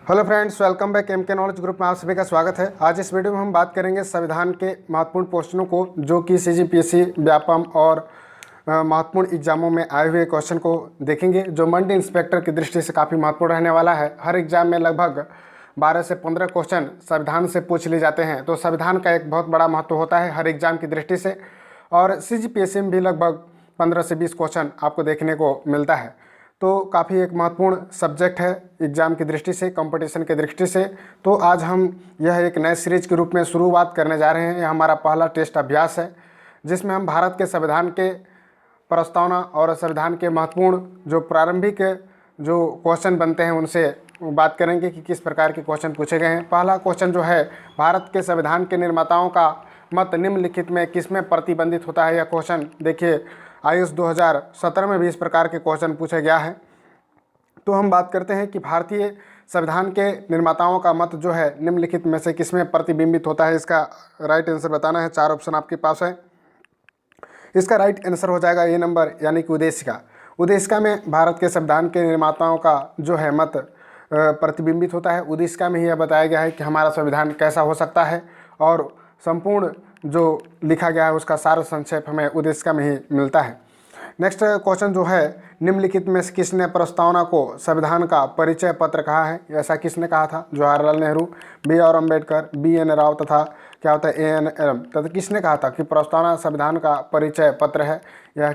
Hello friends, welcome back M K knowledge group में आप सभी का स्वागत है। आज इस वीडियो में हम बात करेंगे संविधान के महत्वपूर्ण क्वेश्चनों को, जो कि सीजीपीएससी, व्यापम और महत्वपूर्ण एग्जामों में आए हुए क्वेश्चन को देखेंगे, जो मंडी इंस्पेक्टर की दृष्टि से काफ़ी महत्वपूर्ण रहने वाला है। हर एग्जाम में लगभग 12 से 15 क्वेश्चन संविधान से पूछ लिए जाते हैं, तो संविधान का एक बहुत बड़ा महत्व होता है हर एग्जाम की दृष्टि से। और सीजीपीएससी में भी लगभग 15 से 20 क्वेश्चन आपको देखने को मिलता है, तो काफ़ी एक महत्वपूर्ण सब्जेक्ट है एग्ज़ाम की दृष्टि से, कंपटीशन की दृष्टि से। तो आज हम यह एक नए सीरीज के रूप में शुरुआत करने जा रहे हैं। यह हमारा पहला टेस्ट अभ्यास है, जिसमें हम भारत के संविधान के प्रस्तावना और संविधान के महत्वपूर्ण जो प्रारंभिक जो क्वेश्चन बनते हैं उनसे बात करेंगे कि किस प्रकार के क्वेश्चन पूछे गए हैं। पहला क्वेश्चन जो है, भारत के संविधान के निर्माताओं का मत निम्नलिखित में किसमें प्रतिबंधित होता है। यह क्वेश्चन देखिए आईएएस 2017 में भी इस प्रकार के क्वेश्चन पूछा गया है। तो हम बात करते हैं कि भारतीय संविधान के निर्माताओं का मत जो है निम्नलिखित में से किसमें प्रतिबिंबित होता है। इसका राइट आंसर बताना है। 4 ऑप्शन आपके पास है। इसका राइट आंसर हो जाएगा ए नंबर, यानी कि उद्देशिका। उद्देशिका में भारत के संविधान के निर्माताओं का जो है मत प्रतिबिंबित होता है। उद्देशिका में ही यह बताया गया है कि हमारा संविधान कैसा हो सकता है, और संपूर्ण जो लिखा गया है उसका सार संक्षेप हमें उद्देशिका में ही मिलता है। नेक्स्ट क्वेश्चन जो है, निम्नलिखित में से किसने प्रस्तावना को संविधान का परिचय पत्र कहा है। ऐसा किसने कहा था? जवाहरलाल नेहरू, बी.आर. अम्बेडकर, बी.एन. राव तथा क्या होता है ए.एन. तथा किसने कहा था कि प्रस्तावना संविधान का परिचय पत्र है। यह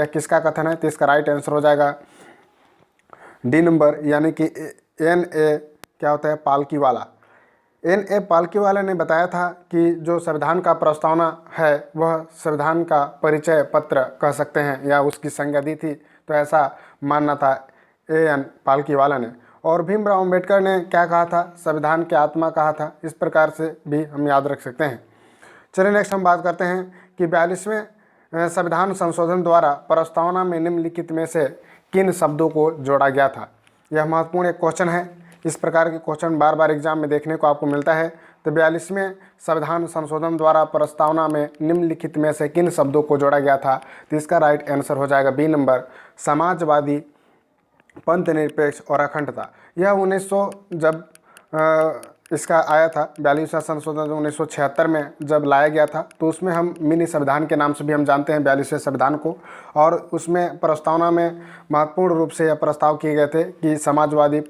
किसका कथन है? तो इसका राइट आंसर हो जाएगा डी नंबर, यानी कि N.A. क्या होता है पालकीवाला। N.A. पालकीवाला ने बताया था कि जो संविधान का प्रस्तावना है वह संविधान का परिचय पत्र कह सकते हैं, या उसकी संज्ञा दी थी, तो ऐसा मानना था A.N. पालकीवाला ने। और भीमराव अम्बेडकर ने क्या कहा था? संविधान की आत्मा कहा था। इस प्रकार से भी हम याद रख सकते हैं। चलिए नेक्स्ट हम बात करते हैं कि 42वें संविधान संशोधन द्वारा प्रस्तावना में निम्नलिखित में से किन शब्दों को जोड़ा गया था। यह महत्वपूर्ण एक क्वेश्चन है। इस प्रकार के क्वेश्चन बार बार एग्जाम में देखने को आपको मिलता है। तो 42वें संविधान संशोधन द्वारा प्रस्तावना में निम्नलिखित में से किन शब्दों को जोड़ा गया था। तो इसका राइट आंसर हो जाएगा बी नंबर, समाजवादी, पंथ निरपेक्ष और अखंडता। यह 1900 जब इसका आया था, 42वां संशोधन 1976 में जब लाया गया था, तो उसमें हम मिनी संविधान के नाम से भी हम जानते हैं 42वें संविधान को। और उसमें प्रस्तावना में महत्वपूर्ण रूप से यह प्रस्ताव किए गए थे कि समाजवादी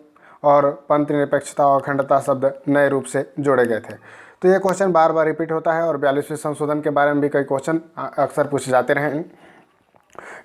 और पंथ निरपेक्षता और अखंडता शब्द नए रूप से जोड़े गए थे। तो ये क्वेश्चन बार बार रिपीट होता है, और 42वें संशोधन के बारे में भी कई क्वेश्चन अक्सर पूछे जाते रहे हैं।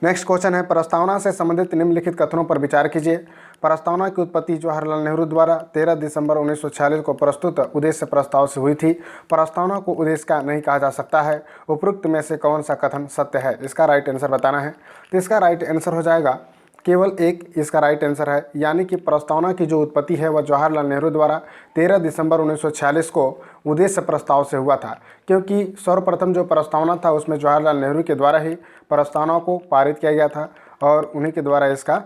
नेक्स्ट क्वेश्चन है, प्रस्तावना से संबंधित निम्नलिखित कथनों पर विचार कीजिए। प्रस्तावना की उत्पत्ति जवाहरलाल नेहरू द्वारा 13 दिसंबर 1946 को प्रस्तुत उद्देश्य प्रस्ताव से हुई थी। प्रस्तावना को उद्देश्य का नहीं कहा जा सकता है। उपरोक्त में से कौन सा कथन सत्य है? इसका राइट आंसर बताना है। तो इसका राइट आंसर हो जाएगा केवल एक, इसका राइट आंसर है, यानी कि प्रस्तावना की जो उत्पत्ति है वह जवाहरलाल नेहरू द्वारा 13 दिसंबर 1946 को उद्देश्य प्रस्ताव से हुआ था, क्योंकि सर्वप्रथम जो प्रस्तावना था उसमें जवाहरलाल नेहरू के द्वारा ही प्रस्तावना को पारित किया गया था, और उन्हीं के द्वारा इसका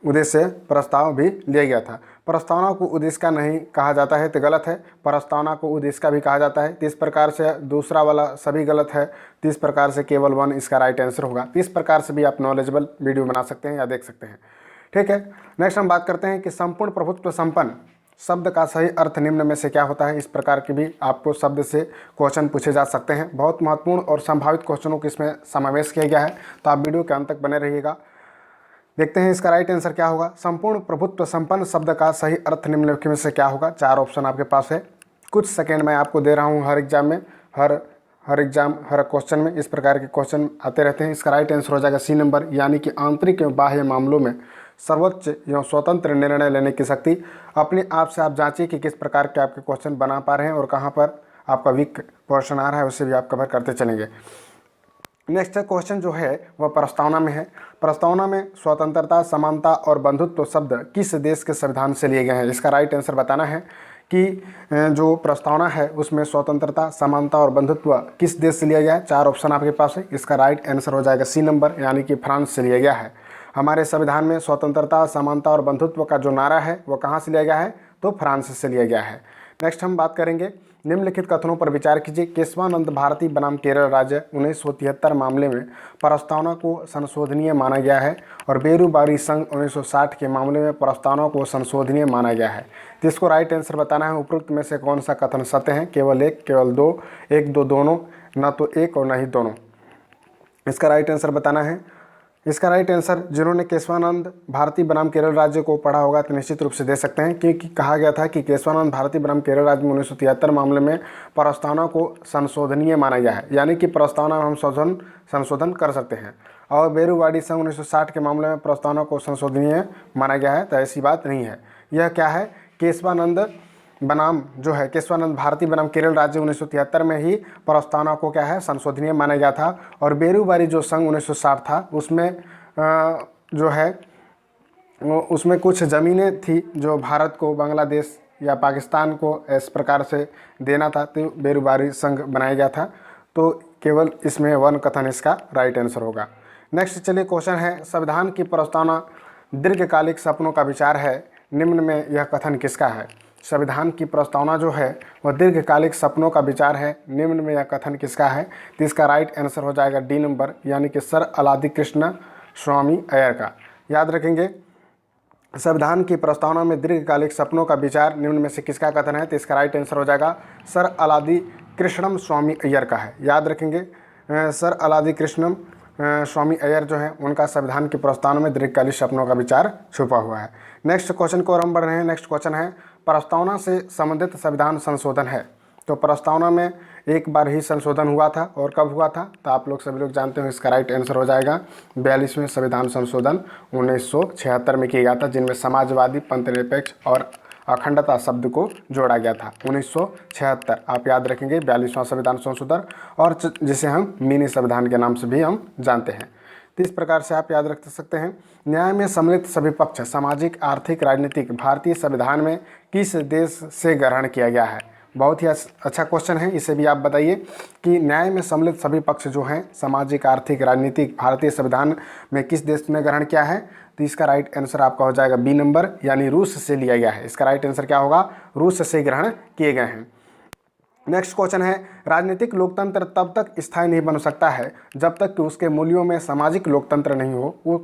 उद्देश्य प्रस्ताव भी लिया गया था। प्रस्तावना को उद्देश्य का नहीं कहा जाता है तो गलत है, प्रस्तावना को उद्देश्य का भी कहा जाता है। तो इस प्रकार से दूसरा वाला सभी गलत है। तो इस प्रकार से केवल 1 इसका राइट आंसर होगा। तो इस प्रकार से भी आप नॉलेजेबल वीडियो बना सकते हैं या देख सकते हैं। ठीक है, नेक्स्ट हम बात करते हैं कि संपूर्ण प्रभुत्व संपन्न शब्द का सही अर्थ निम्न में से क्या होता है। इस प्रकार के भी आपको शब्द से क्वेश्चन पूछे जा सकते हैं। बहुत महत्वपूर्ण और संभावित क्वेश्चनों को इसमें समावेश किया गया है, तो आप वीडियो के अंत तक बने रहिएगा। देखते हैं इसका राइट आंसर क्या होगा। संपूर्ण प्रभुत्व संपन्न शब्द का सही अर्थ निम्नलिखित में से क्या होगा। 4 ऑप्शन आपके पास है। कुछ सेकेंड में आपको दे रहा हूँ हर एग्जाम में, हर एग्जाम हर क्वेश्चन में इस प्रकार के क्वेश्चन आते रहते हैं। इसका राइट आंसर हो जाएगा सी नंबर, यानी कि आंतरिक एवं बाह्य मामलों में सर्वोच्च एवं स्वतंत्र निर्णय लेने की शक्ति। अपने आप से आप जांचिए कि किस प्रकार के आपके क्वेश्चन बना पा रहे हैं और कहाँ पर आपका वीक पोर्शन आ रहा है, उससे भी आप कवर करते चलेंगे। नेक्स्ट क्वेश्चन जो है वह प्रस्तावना में है। प्रस्तावना में स्वतंत्रता, समानता और बंधुत्व शब्द किस देश के संविधान से लिए गए हैं। इसका राइट आंसर बताना है कि जो प्रस्तावना है उसमें स्वतंत्रता, समानता और बंधुत्व किस देश से लिया गया है। 4 ऑप्शन आपके पास है। इसका राइट आंसर हो जाएगा सी नंबर, यानी कि फ्रांस से लिया गया है। हमारे संविधान में स्वतंत्रता, समानता और बंधुत्व का जो नारा है वह कहाँ से लिया गया है, तो फ्रांस से लिया गया है। नेक्स्ट हम बात करेंगे निम्नलिखित कथनों पर विचार कीजिए। केशवानंद भारती बनाम केरल राज्य 1973 मामले में प्रस्तावना को संशोधनीय माना गया है और बेरूबारी संघ 1960 के मामले में प्रस्तावना को संशोधनीय माना गया है। तो इसको राइट आंसर बताना है। उपरोक्त में से कौन सा कथन सत्य है? केवल एक, केवल दो, एक दो दोनों, न तो एक और न ही दोनों। इसका राइट आंसर बताना है। इसका राइट आंसर जिन्होंने केशवानंद भारती बनाम केरल राज्य को पढ़ा होगा तो निश्चित रूप से दे सकते हैं, क्योंकि कहा गया था कि केशवानंद भारती बनाम केरल राज्य में 1973 मामले में प्रस्तावना को संशोधनीय माना गया है, यानी कि प्रस्तावना में हम संशोधन कर सकते हैं। और बेरूबारी संघ 1960 के मामले में प्रस्तावना को संशोधनीय माना गया है, तो ऐसी बात नहीं है। यह क्या है? केशवानंद बनाम जो है केशवानंद भारती बनाम केरल राज्य 1973 में ही प्रस्तावना को क्या है? संशोधनीय माना गया था। और बेरूबारी जो संघ 1960 था उसमें जो है उसमें कुछ ज़मीनें थी जो भारत को बांग्लादेश या पाकिस्तान को इस प्रकार से देना था, तो बेरूबारी संघ बनाया गया था। तो केवल इसमें वन कथन इसका राइट आंसर होगा। नेक्स्ट चलिए क्वेश्चन है, संविधान की प्रस्तावना दीर्घकालिक सपनों का विचार है, निम्न में यह कथन किसका है? संविधान की प्रस्तावना जो है वह दीर्घकालिक सपनों का विचार है, निम्न में यह कथन किसका है? तो इसका राइट आंसर हो जाएगा डी नंबर, यानी कि सर अलादी कृष्ण स्वामी अय्यर का। याद रखेंगे, संविधान की प्रस्तावना में दीर्घकालिक सपनों का विचार निम्न में से किसका कथन है? तो इसका राइट आंसर हो जाएगा सर अलादी कृष्णम स्वामी अय्यर का है। याद रखेंगे, सर अलादी कृष्णम स्वामी अय्यर जो है उनका संविधान की प्रस्तावना में दीर्घकालिक सपनों का विचार छुपा हुआ है। नेक्स्ट क्वेश्चन को और हम बढ़ रहे हैं। नेक्स्ट क्वेश्चन है, प्रस्तावना से संबंधित संविधान संशोधन है। तो प्रस्तावना में एक बार ही संशोधन हुआ था, और कब हुआ था? तो आप लोग सभी लोग जानते हो। इसका राइट आंसर हो जाएगा 42वें संविधान संशोधन 1976 में किया गया था, जिनमें समाजवादी, पंथनिरपेक्ष और अखंडता शब्द को जोड़ा गया था। 1976 आप याद रखेंगे, 42वां संविधान संशोधन, और जिसे हम मिनी संविधान के नाम से भी हम जानते हैं। तो इस प्रकार से आप याद रख सकते हैं। न्याय में सम्मिलित सभी पक्ष सामाजिक, आर्थिक, राजनीतिक भारतीय संविधान में किस देश से ग्रहण किया गया है? बहुत ही अच्छा क्वेश्चन है, इसे भी आप बताइए कि न्याय में सम्मिलित सभी पक्ष जो हैं सामाजिक, आर्थिक, राजनीतिक भारतीय संविधान में किस देश ने ग्रहण किया है? तो इसका राइट आंसर आपका हो जाएगा बी नंबर, यानी रूस से लिया गया है। इसका राइट आंसर क्या होगा? रूस से ग्रहण किए गए हैं। नेक्स्ट क्वेश्चन है, राजनीतिक लोकतंत्र तब तक स्थायी नहीं बन सकता है जब तक कि उसके मूल्यों में सामाजिक लोकतंत्र नहीं हो।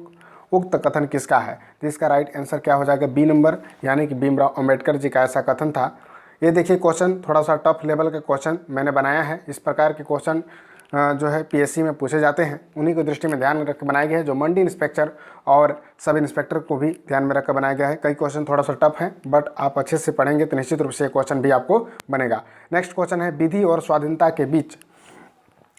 उक्त कथन किसका है? तो इसका राइट आंसर क्या हो जाएगा? बी नंबर, यानी कि भीमराव अंबेडकर जी का ऐसा कथन था। ये देखिए क्वेश्चन थोड़ा सा टफ लेवल का क्वेश्चन मैंने बनाया है। इस प्रकार के क्वेश्चन जो है पीएससी में पूछे जाते हैं, उन्हीं को दृष्टि में ध्यान में रख बनाया गया है, जो मंडी इंस्पेक्टर और सब इंस्पेक्टर को भी ध्यान में रखकर बनाया गया है। कई क्वेश्चन थोड़ा सा टफ है, बट आप अच्छे से पढ़ेंगे तो निश्चित रूप से क्वेश्चन भी आपको बनेगा। नेक्स्ट क्वेश्चन है, विधि और स्वाधीनता के बीच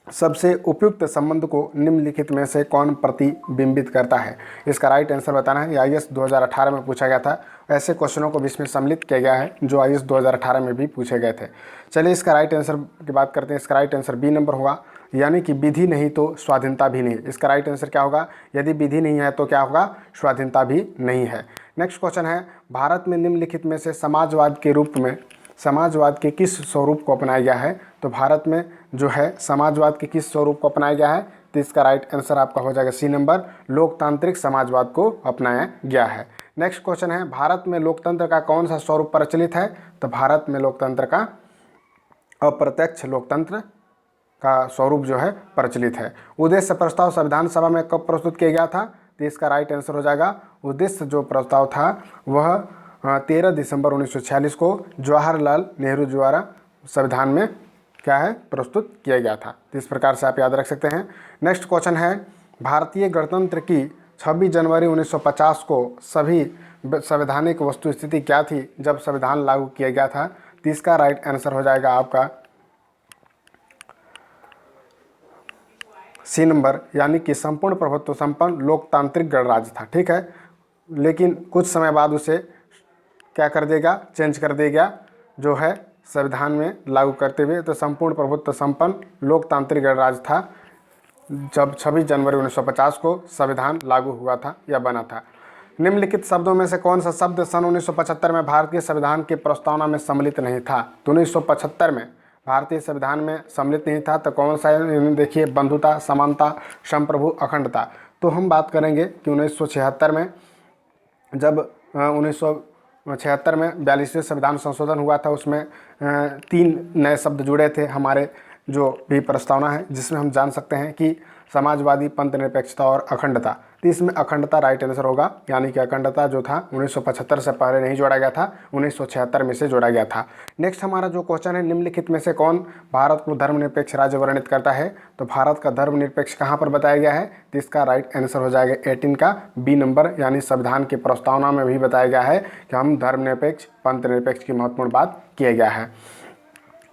सबसे उपयुक्त संबंध को निम्नलिखित में से कौन प्रतिबिंबित करता है? इसका राइट आंसर बताना है। आईएएस 2018 में पूछा गया था। ऐसे क्वेश्चनों को भी इसमें सम्मिलित किया गया है जो आईएएस 2018 में भी पूछे गए थे। चलिए इसका राइट आंसर की बात करते हैं। इसका राइट आंसर बी नंबर होगा, यानी कि विधि नहीं तो स्वाधीनता भी नहीं। इसका राइट आंसर क्या होगा? यदि विधि नहीं है तो क्या होगा? स्वाधीनता भी नहीं है। नेक्स्ट क्वेश्चन है, भारत में निम्नलिखित में से समाजवाद के रूप में समाजवाद के किस स्वरूप को अपनाया गया है? तो भारत में जो है समाजवाद के किस स्वरूप को अपनाया गया है? तो इसका राइट आंसर आपका हो जाएगा सी नंबर, लोकतांत्रिक समाजवाद को अपनाया गया है। नेक्स्ट क्वेश्चन है, भारत में लोकतंत्र का कौन सा स्वरूप प्रचलित है? तो भारत में लोकतंत्र का अप्रत्यक्ष लोकतंत्र का स्वरूप जो है प्रचलित है। उद्देश्य प्रस्ताव संविधान सभा में कब प्रस्तुत किया गया था? तो इसका राइट आंसर हो जाएगा, उद्देश्य जो प्रस्ताव था वह 13 दिसंबर 1946 को जवाहरलाल नेहरू द्वारा संविधान में क्या है प्रस्तुत किया गया था। तो इस प्रकार से आप याद रख सकते हैं। नेक्स्ट क्वेश्चन है, भारतीय गणतंत्र की 26 जनवरी 1950 को सभी संवैधानिक वस्तुस्थिति क्या थी जब संविधान लागू किया गया था? तो इसका राइट आंसर हो जाएगा आपका सी नंबर, यानी कि संपूर्ण प्रभुत्व संपन्न लोकतांत्रिक गणराज्य था। ठीक है, लेकिन कुछ समय बाद उसे क्या कर देगा? चेंज कर देगा जो है संविधान में लागू करते हुए। तो संपूर्ण प्रभुत्व संपन्न लोकतांत्रिक गणराज्य था जब 26 जनवरी 1950 को संविधान लागू हुआ था या बना था। निम्नलिखित शब्दों में से कौन सा शब्द सन 1975 में भारतीय संविधान की प्रस्तावना में सम्मिलित नहीं था? तो 1975 में भारतीय संविधान में सम्मिलित नहीं था, तो कौन सा? देखिए, बंधुता, समानता, संप्रभु, अखंडता। तो हम बात करेंगे कि 1976 में जब 1976 में 42वें संविधान संशोधन हुआ था, उसमें 3 नए शब्द जुड़े थे हमारे जो भी प्रस्तावना है, जिसमें हम जान सकते हैं कि समाजवादी, पंथ निरपेक्षता और अखंडता। तो इसमें अखंडता राइट आंसर होगा, यानी कि अखंडता जो था 1975 से पहले नहीं जोड़ा गया था, 1976 में से जोड़ा गया था। नेक्स्ट हमारा जो क्वेश्चन है, निम्नलिखित में से कौन भारत को धर्मनिरपेक्ष राज्य वर्णित करता है? तो भारत का धर्मनिरपेक्ष कहाँ पर बताया गया है? तो इसका राइट आंसर हो जाएगा 18 का बी नंबर, यानी संविधान की प्रस्तावना में भी बताया गया है कि हम धर्मनिरपेक्ष, पंथ निरपेक्ष की महत्वपूर्ण बात किया गया है।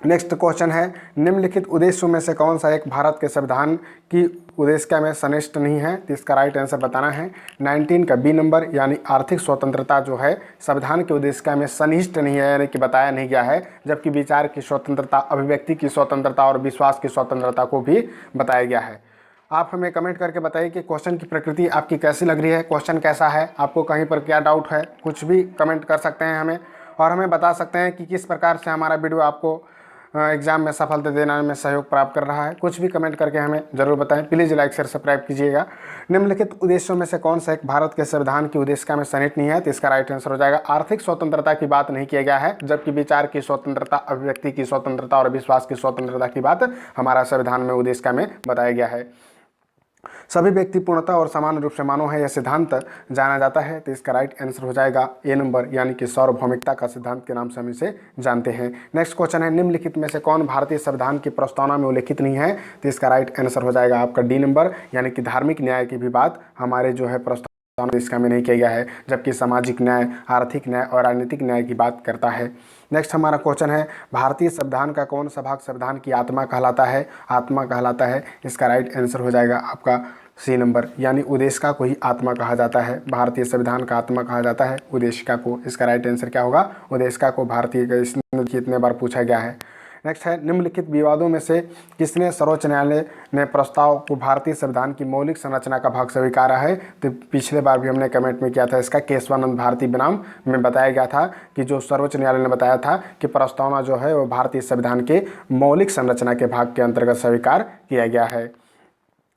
नेक्स्ट क्वेश्चन है, निम्नलिखित उद्देश्यों में से कौन सा एक भारत के संविधान की उद्देश्य में सनिष्ठ नहीं है? तो इसका राइट आंसर बताना है 19 का बी नंबर, यानी आर्थिक स्वतंत्रता जो है संविधान के उद्देश्य में सनिष्ठ नहीं है, यानी कि बताया नहीं गया है, जबकि विचार की स्वतंत्रता, अभिव्यक्ति की स्वतंत्रता और विश्वास की स्वतंत्रता को भी बताया गया है। आप हमें कमेंट करके बताइए कि क्वेश्चन की प्रकृति आपकी कैसी लग रही है, क्वेश्चन कैसा है, आपको कहीं पर क्या डाउट है, कुछ भी कमेंट कर सकते हैं हमें, और हमें बता सकते हैं कि किस प्रकार से हमारा वीडियो आपको एग्जाम में सफलता देने में सहयोग प्राप्त कर रहा है। कुछ भी कमेंट करके हमें ज़रूर बताएं। प्लीज़ लाइक शेयर सब्सक्राइब कीजिएगा। निम्नलिखित उद्देश्यों में से कौन सा एक भारत के संविधान की उद्देश्य में सनिहित नहीं है? तो इसका राइट आंसर हो जाएगा आर्थिक स्वतंत्रता की बात नहीं किया गया है, जबकि विचार की स्वतंत्रता, अभिव्यक्ति की स्वतंत्रता और विश्वास की स्वतंत्रता की बात हमारा संविधान में उद्देश्य में बताया गया है। सभी व्यक्ति पूर्णतः और समान रूप से मानव है, यह सिद्धांत जाना जाता है। तो इसका राइट आंसर हो जाएगा ए नंबर, यानी कि सार्वभौमिकता का सिद्धांत के नाम से हम इसे जानते हैं। नेक्स्ट क्वेश्चन है, निम्नलिखित में से कौन भारतीय संविधान की प्रस्तावना में उल्लेखित नहीं है? तो इसका राइट आंसर हो जाएगा आपका डी नंबर, यानी कि धार्मिक न्याय की भी बात हमारे जो है प्रस्तावना इसका में नहीं किया गया है, जबकि सामाजिक न्याय, आर्थिक न्याय और राजनीतिक न्याय की बात करता है। नेक्स्ट हमारा क्वेश्चन है, भारतीय संविधान का कौन सा भाग संविधान की आत्मा कहलाता है? आत्मा कहलाता है। इसका राइट आंसर हो जाएगा आपका सी नंबर, यानी उद्देशिका को ही आत्मा कहा जाता है। भारतीय संविधान का आत्मा कहा जाता है उद्देशिका को। इसका राइट आंसर क्या होगा? उद्देशिका को भारतीय का कितने बार पूछा गया है। नेक्स्ट है, निम्नलिखित विवादों में से किसने सर्वोच्च न्यायालय ने प्रस्ताव को भारतीय संविधान की मौलिक संरचना का भाग स्वीकारा है? तो पिछले बार भी हमने कमेंट में किया था, इसका केशवानंद भारती बनाम में बताया गया था कि जो सर्वोच्च न्यायालय ने बताया था कि प्रस्तावना जो है वो भारतीय संविधान के मौलिक संरचना के भाग के अंतर्गत स्वीकार किया गया है।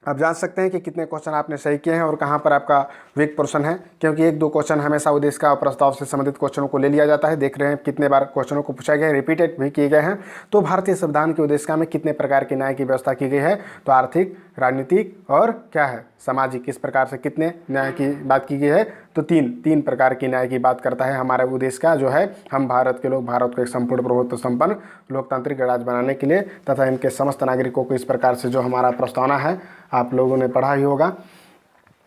आप जान सकते हैं कि कितने क्वेश्चन आपने सही किए हैं और कहाँ पर आपका वीक पोर्शन है, क्योंकि 1-2 क्वेश्चन हमेशा उद्देश्य का प्रस्ताव से संबंधित क्वेश्चनों को ले लिया जाता है। देख रहे हैं कितने बार क्वेश्चनों को पूछा गया है, रिपीटेड भी किए गए हैं। तो भारतीय संविधान के उद्देश्य में कितने प्रकार के न्याय की व्यवस्था की गई है? तो आर्थिक, राजनीतिक और क्या है, सामाजिक। इस प्रकार से कितने न्याय की बात की गई है? तो तीन प्रकार की न्याय की बात करता है हमारा उद्देश्य का जो है, हम भारत के लोग भारत को एक संपूर्ण प्रभुत्व संपन्न लोकतांत्रिक राज्य बनाने के लिए तथा इनके समस्त नागरिकों को इस प्रकार से जो हमारा प्रस्तावना है आप लोगों ने पढ़ा ही होगा।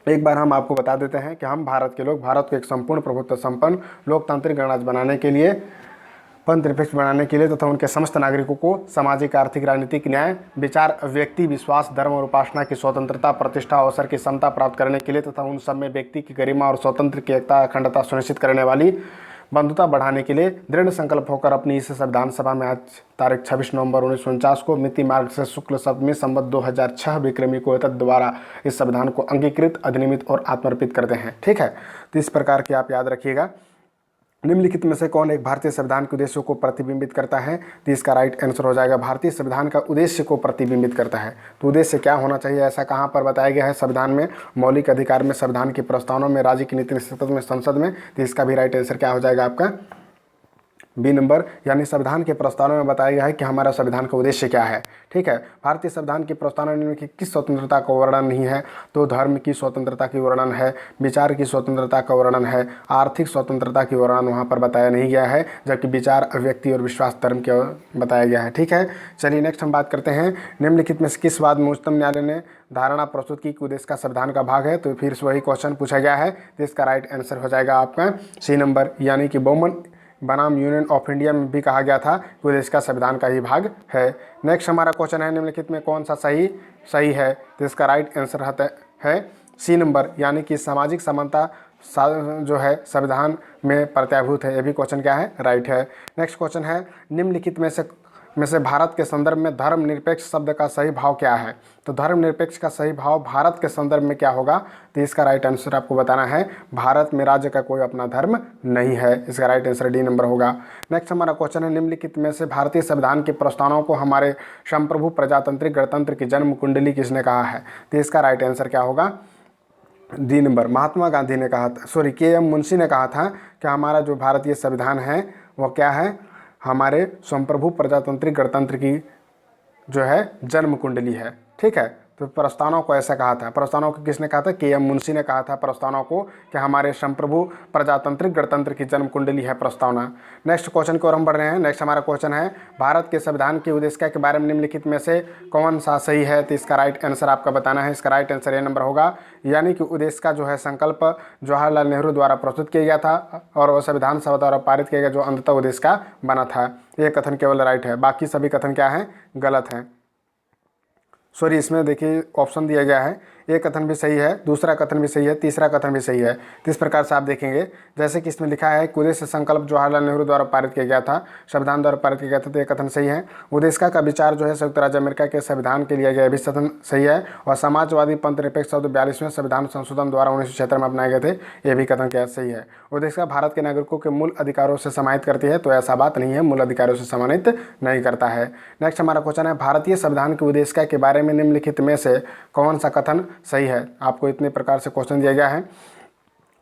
एक बार हम आपको बता देते हैं कि हम भारत के लोग भारत को एक संपूर्ण प्रभुत्व संपन्न लोकतांत्रिक गणराज्य बनाने के लिए, पंथ निरपेक्ष बनाने के लिए तथा उनके समस्त नागरिकों को सामाजिक, आर्थिक, राजनीतिक न्याय, विचार, व्यक्ति, विश्वास, धर्म और उपासना की स्वतंत्रता, प्रतिष्ठा, अवसर की समता प्राप्त करने के लिए तथा उन सब में व्यक्ति की गरिमा और स्वतंत्र की एकता, अखंडता सुनिश्चित करने वाली बंधुता बढ़ाने के लिए दृढ़ संकल्प होकर अपनी इस संविधान सभा में आज तारीख 26 नवंबर 1949 को मिति मार्ग से शुक्ल सप्तमी संवत 2006 विक्रमी को द्वारा इस संविधान को अंगीकृत, अधिनियमित और आत्मर्पित करते हैं। ठीक है, तो इस प्रकार की आप याद रखिएगा। निम्नलिखित में से कौन एक भारतीय संविधान के उद्देश्यों को प्रतिबिंबित करता है? तो इसका राइट आंसर हो जाएगा भारतीय संविधान का उद्देश्य को प्रतिबिंबित करता है। तो उद्देश्य क्या होना चाहिए, ऐसा कहाँ पर बताया गया है संविधान में? मौलिक अधिकार में, संविधान की प्रस्तावना में, राज्य की नीति निश्चित में, संसद में। तो इसका भी राइट आंसर क्या हो जाएगा आपका? बी नंबर, यानी संविधान के प्रस्तावना में बताया गया है कि हमारा संविधान का उद्देश्य क्या है। ठीक है, भारतीय संविधान की प्रस्तावना में किस स्वतंत्रता का वर्णन नहीं है? तो धर्म की स्वतंत्रता की वर्णन है, विचार की स्वतंत्रता का वर्णन है, आर्थिक स्वतंत्रता की वर्णन वहाँ पर बताया नहीं गया है, जबकि विचार, व्यक्ति और विश्वास धर्म के बताया गया है। ठीक है, चलिए नेक्स्ट हम बात करते हैं, निम्नलिखित में से किस बात में उच्चतम न्यायालय ने धारणा प्रस्तुत की कि उद्देश्य का संविधान का भाग है? तो फिर से वही क्वेश्चन पूछा गया है। तो इसका राइट आंसर हो जाएगा आपका सी नंबर, यानी कि बहुमन बनाम यूनियन ऑफ इंडिया में भी कहा गया था कि उद्देश्य का संविधान का ही भाग है। नेक्स्ट हमारा क्वेश्चन है, निम्नलिखित में कौन सा सही है? तो इसका राइट आंसर है सी नंबर, यानी कि सामाजिक समानता जो है संविधान में प्रत्याभूत है। ये भी क्वेश्चन क्या है? राइट है। नेक्स्ट क्वेश्चन है, निम्नलिखित में से भारत के संदर्भ में धर्मनिरपेक्ष शब्द का सही भाव क्या है? तो धर्मनिरपेक्ष का सही भाव भारत के संदर्भ में क्या होगा? तो इसका राइट आंसर आपको बताना है, भारत में राज्य का कोई अपना धर्म नहीं है। इसका राइट आंसर डी नंबर होगा। नेक्स्ट हमारा क्वेश्चन है, निम्नलिखित में से भारतीय संविधान की प्रस्तावनाओं को हमारे संप्रभु प्रजातांत्रिक गणतंत्र की जन्म कुंडली किसने कहा है? तो इसका राइट आंसर क्या होगा? डी नंबर, महात्मा गांधी ने कहा था, सॉरी के एम मुंशी ने कहा था कि हमारा जो भारतीय संविधान है वो क्या है, हमारे संप्रभु प्रजातांत्रिक गणतंत्र की जो है जन्म कुंडली है। ठीक है, तो प्रस्तावना को ऐसा कहा था, प्रस्तावना को किसने कहा था, के एम मुंशी ने कहा था प्रस्तावना को कि हमारे संप्रभु प्रजातांत्रिक गणतंत्र की जन्म कुंडली है प्रस्तावना। नेक्स्ट क्वेश्चन की ओर हम बढ़ रहे हैं। नेक्स्ट हमारा क्वेश्चन है भारत के संविधान की उद्देशिका के बारे में निम्नलिखित में से कौन सा सही है। तो इसका राइट आंसर आपका बताना है। इसका राइट आंसर ए नंबर होगा, यानी कि उद्देशिका जो है संकल्प जवाहरलाल नेहरू द्वारा प्रस्तुत किया गया था और वह संविधान सभा द्वारा पारित किया गया जो अंततः उद्देशिका बना था। ये कथन केवल राइट है, बाकी सभी कथन क्या हैं, गलत हैं। सॉरी, इसमें देखिए ऑप्शन दिया गया है, एक कथन भी सही है, दूसरा कथन भी सही है, तीसरा कथन भी सही है। तो इस प्रकार से आप देखेंगे, जैसे कि इसमें लिखा है कि उद्देश्य संकल्प जवाहरलाल नेहरू द्वारा पारित किया गया था, संविधान द्वारा पारित किया गया था, तो ये कथन सही है। उद्देशिका का विचार जो है संयुक्त राज्य अमेरिका के संविधान के लिए गया भी कथन सही है। और समाजवादी पंथ निरपेक्ष शब्द 42वें संविधान संशोधन द्वारा 1976 में अपनाए गए थे, ये भी कथन क्या सही है। उद्देशिका भारत के नागरिकों के मूल अधिकारों से सम्मानित करती है, तो ऐसा बात नहीं है, मूल अधिकारों से सम्मानित नहीं करता है। नेक्स्ट हमारा क्वेश्चन है भारतीय संविधान की उद्देशिका के बारे में निम्नलिखित में से कौन सा कथन सही है। आपको इतने प्रकार से क्वेश्चन दिया गया है।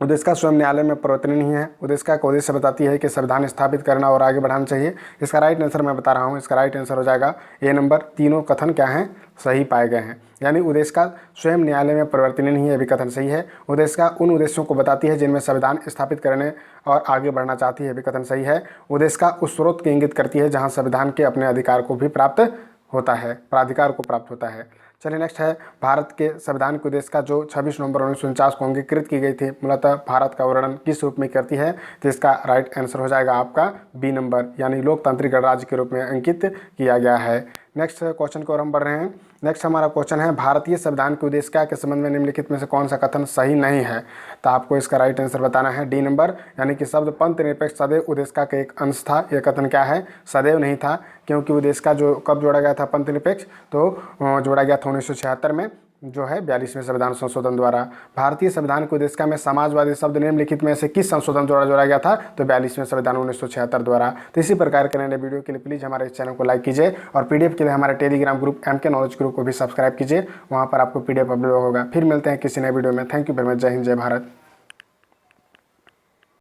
उद्देशिका स्वयं न्यायालय में परिवर्तनीय नहीं है। उद्देशिका का उद्देश्य बताती है कि संविधान स्थापित करना और आगे बढ़ाना चाहिए। इसका राइट आंसर मैं बता रहा हूँ, इसका राइट आंसर हो जाएगा ए नंबर। तीनों कथन क्या हैं, सही पाए गए हैं। यानी उद्देशिका स्वयं न्यायालय में परिवर्तनीय नहीं है, भी कथन सही है। उद्देशिका उन उद्देश्यों को बताती है जिनमें संविधान स्थापित करने और आगे बढ़ना चाहती है, भी कथन सही है। उद्देशिका उस स्रोत की इंगित करती है जहाँ संविधान के अपने अधिकार को भी प्राप्त होता है, प्राधिकार को प्राप्त होता है। चलिए नेक्स्ट है भारत के संविधान की उद्देशिका जो 26 नवंबर 1949 को अंगीकृत की गई थी, मूलतः भारत का वर्णन किस रूप में करती है। तो इसका राइट आंसर हो जाएगा आपका बी नंबर, यानी लोकतांत्रिक गणराज्य के रूप में अंकित किया गया है। नेक्स्ट क्वेश्चन को और हम बढ़ रहे हैं। नेक्स्ट हमारा क्वेश्चन है भारतीय संविधान की उद्देशिका के संबंध में निम्नलिखित में से कौन सा कथन सही नहीं है। तो आपको इसका राइट आंसर बताना है डी नंबर, यानी कि शब्द पंथ निरपेक्ष सदैव उद्देशिका का एक अंश था। यह कथन क्या है, सदैव नहीं था, क्योंकि उद्देशिका जो कब जोड़ा गया था पंथ निरपेक्ष, तो जोड़ा गया था 1976 में, जो है 42वें संविधान संशोधन द्वारा। भारतीय संविधान की उद्देशिका में समाजवादी शब्द निम्नलिखित में से किस संशोधन द्वारा जोड़ा गया था, तो 42वें संविधान 1976 द्वारा। तो इसी प्रकार के नए वीडियो के लिए प्लीज़ हमारे इस चैनल को लाइक कीजिए और पीडीएफ के लिए हमारे Telegram group MK knowledge group को भी सब्सक्राइब कीजिए, वहाँ पर आपको पीडीएफ अपलोड होगा। फिर मिलते हैं किसी नए वीडियो में। Thank you very much. जय हिंद, जय भारत।